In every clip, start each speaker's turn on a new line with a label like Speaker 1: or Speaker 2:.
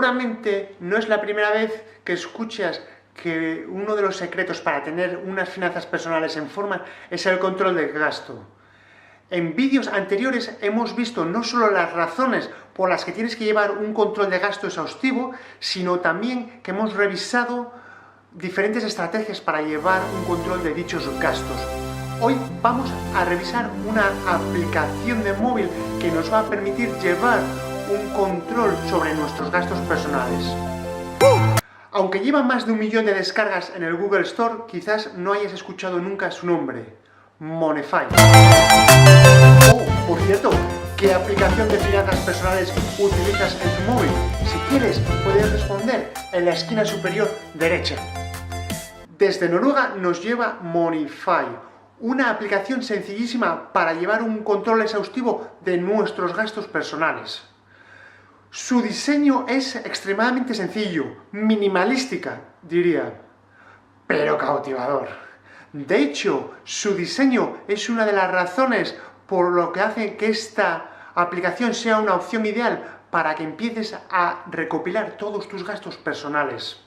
Speaker 1: Seguramente no es la primera vez que escuchas que uno de los secretos para tener unas finanzas personales en forma es el control del gasto. En vídeos anteriores hemos visto no solo las razones por las que tienes que llevar un control de gasto exhaustivo, sino también que hemos revisado diferentes estrategias para llevar un control de dichos gastos. Hoy vamos a revisar una aplicación de móvil que nos va a permitir llevar un control sobre nuestros gastos personales. Aunque lleva más de 1 millón de descargas en el Google Store, quizás no hayas escuchado nunca su nombre: Moneyfy. Oh, por cierto, ¿qué aplicación de finanzas personales utilizas en tu móvil? Si quieres, puedes responder en la esquina superior derecha. Desde Noruega nos lleva Moneyfy, una aplicación sencillísima para llevar un control exhaustivo de nuestros gastos personales. Su diseño es extremadamente sencillo, minimalística, diría, pero cautivador. De hecho, su diseño es una de las razones por lo que hace que esta aplicación sea una opción ideal para que empieces a recopilar todos tus gastos personales.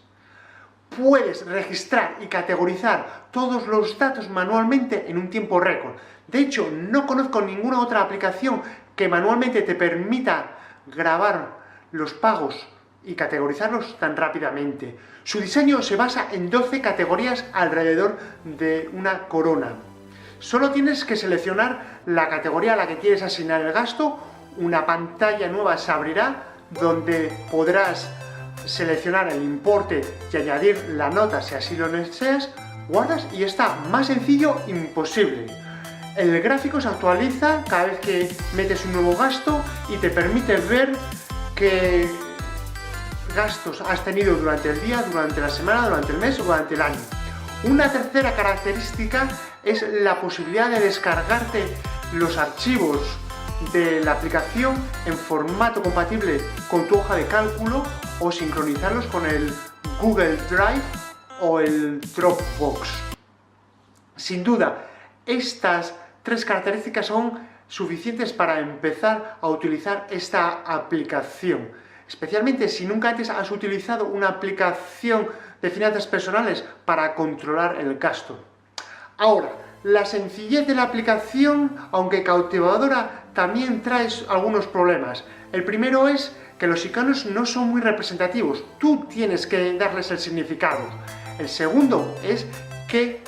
Speaker 1: Puedes registrar y categorizar todos los datos manualmente en un tiempo récord. De hecho, no conozco ninguna otra aplicación que manualmente te permita grabar los pagos y categorizarlos tan rápidamente. Su diseño se basa en 12 categorías alrededor de una corona. Solo tienes que seleccionar la categoría a la que quieres asignar el gasto. Una pantalla nueva se abrirá donde podrás seleccionar el importe y añadir la nota si así lo deseas. Guardas y está más sencillo imposible. El gráfico se actualiza cada vez que metes un nuevo gasto y te permite ver qué gastos has tenido durante el día, durante la semana, durante el mes o durante el año. Una tercera característica es la posibilidad de descargarte los archivos de la aplicación en formato compatible con tu hoja de cálculo o sincronizarlos con el Google Drive o el Dropbox. Sin duda, estas 3 características son suficientes para empezar a utilizar esta aplicación, especialmente si nunca antes has utilizado una aplicación de finanzas personales para controlar el gasto. Ahora, la sencillez de la aplicación, aunque cautivadora, también trae algunos problemas. El primero es que los iconos no son muy representativos, tú tienes que darles el significado. El segundo es que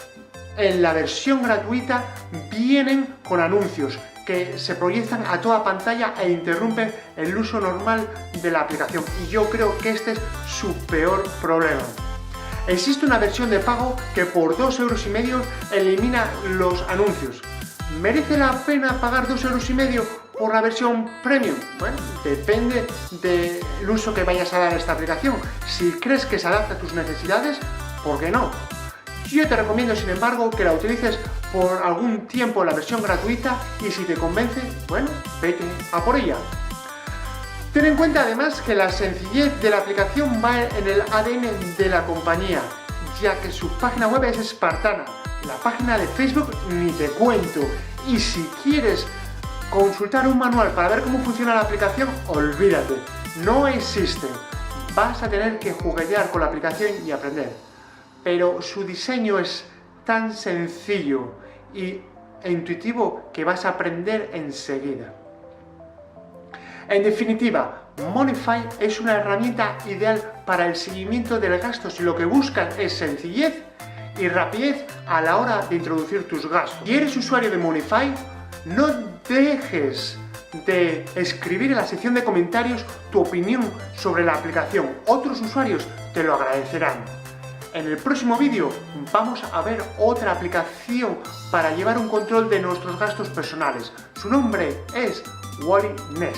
Speaker 1: en la versión gratuita vienen con anuncios que se proyectan a toda pantalla e interrumpen el uso normal de la aplicación, y yo creo que este es su peor problema. Existe una versión de pago que por 2,5 € elimina los anuncios. ¿Merece la pena pagar 2,5 € por la versión premium? Bueno, depende del uso que vayas a dar a esta aplicación. Si crees que se adapta a tus necesidades, ¿por qué no? Yo te recomiendo, sin embargo, que la utilices por algún tiempo la versión gratuita y si te convence, bueno, vete a por ella. Ten en cuenta además que la sencillez de la aplicación va en el ADN de la compañía, ya que su página web es espartana. La página de Facebook ni te cuento. Y si quieres consultar un manual para ver cómo funciona la aplicación, olvídate, no existe. Vas a tener que juguetear con la aplicación y aprender. Pero su diseño es tan sencillo e intuitivo que vas a aprender enseguida. En definitiva, Moneyfy es una herramienta ideal para el seguimiento del gasto si lo que buscas es sencillez y rapidez a la hora de introducir tus gastos. Si eres usuario de Moneyfy, no dejes de escribir en la sección de comentarios tu opinión sobre la aplicación. Otros usuarios te lo agradecerán. En el próximo vídeo vamos a ver otra aplicación para llevar un control de nuestros gastos personales. Su nombre es WallyNest.